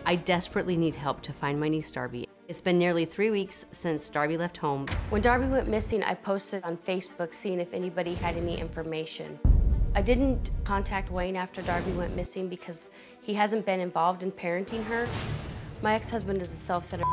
I desperately need help to find my niece Darbi. It's been nearly 3 weeks since Darbi left home. When Darbi went missing, I posted on Facebook seeing if anybody had any information. I didn't contact Wayne after Darbi went missing because he hasn't been involved in parenting her. My ex-husband is a self-centered.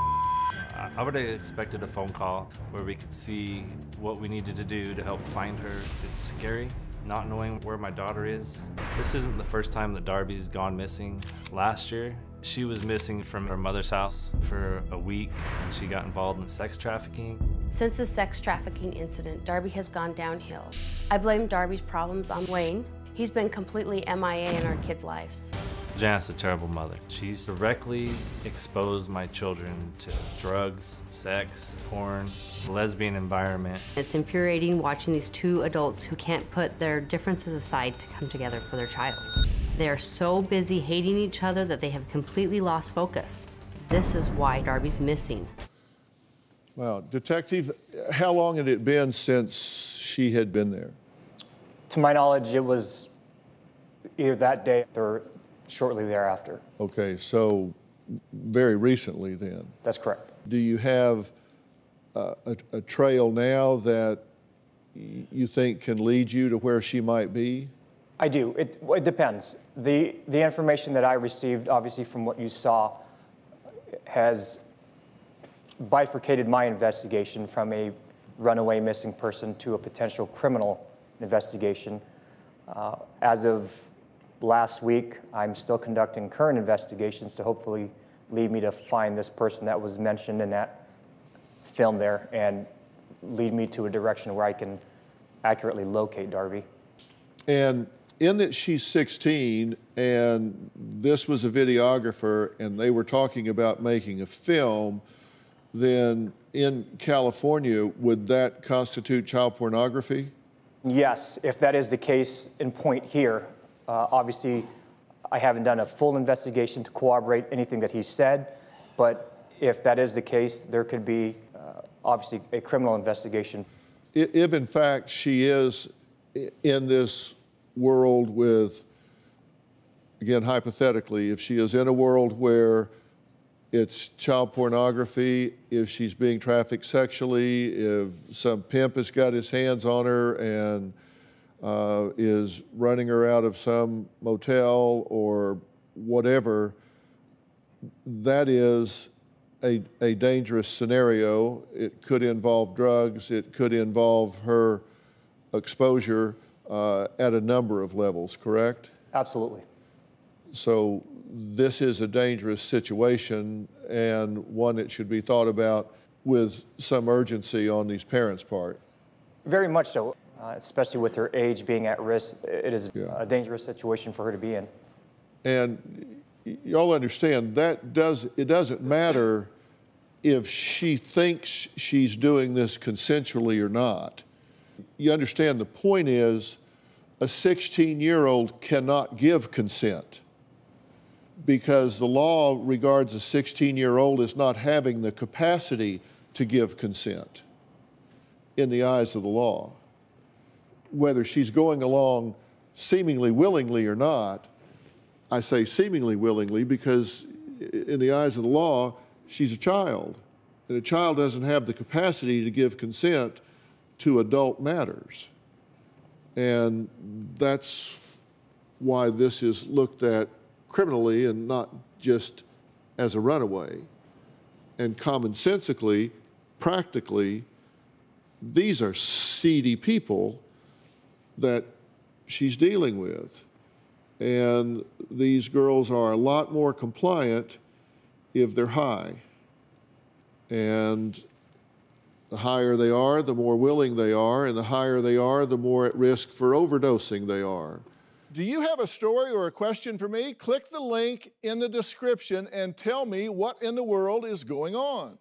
I would have expected a phone call where we could see what we needed to do to help find her. It's scary not knowing where my daughter is. This isn't the first time that Darbi's gone missing. Last year, she was missing from her mother's house for a week, and she got involved in sex trafficking. Since the sex trafficking incident, Darbi has gone downhill. I blame Darbi's problems on Wayne. He's been completely MIA in our kids' lives. Janice is a terrible mother. She's directly exposed my children to drugs, sex, porn, lesbian environment. It's infuriating watching these two adults who can't put their differences aside to come together for their child. They are so busy hating each other that they have completely lost focus. This is why Darbi's missing. Wow. Detective, how long had it been since she had been there? To my knowledge, it was either that day or shortly thereafter. Okay, so very recently then. That's correct. Do you have a trail now that you think can lead you to where she might be? I do. It depends. The information that I received, obviously from what you saw, has bifurcated my investigation from a runaway missing person to a potential criminal investigation. As of last week, I'm still conducting current investigations to hopefully lead me to find this person that was mentioned in that film there and lead me to a direction where I can accurately locate Darbi. And in that she's 16 and this was a videographer and they were talking about making a film, then in California, would that constitute child pornography? Yes, if that is the case in point here. Obviously, I haven't done a full investigation to corroborate anything that he said, but if that is the case, there could be obviously a criminal investigation. If in fact she is in this world with, again, hypothetically, if she is in a world where it's child pornography, if she's being trafficked sexually, if some pimp has got his hands on her and is running her out of some motel or whatever, that is a dangerous scenario. It could involve drugs. It could involve her exposure at a number of levels, correct? Absolutely. So this is a dangerous situation and one that should be thought about with some urgency on these parents' part. Very much so, especially with her age being at risk. It is a dangerous situation for her to be in. And y'all understand that it doesn't matter if she thinks she's doing this consensually or not. You understand the point is a 16-year-old cannot give consent because the law regards a 16-year-old as not having the capacity to give consent in the eyes of the law. Whether she's going along seemingly willingly or not, I say seemingly willingly because in the eyes of the law, she's a child. And a child doesn't have the capacity to give consent to adult matters. And that's why this is looked at criminally and not just as a runaway. And commonsensically, practically, these are seedy people that she's dealing with. And these girls are a lot more compliant if they're high. And the higher they are, the more willing they are, and the higher they are, the more at risk for overdosing they are. Do you have a story or a question for me? Click the link in the description and tell me what in the world is going on.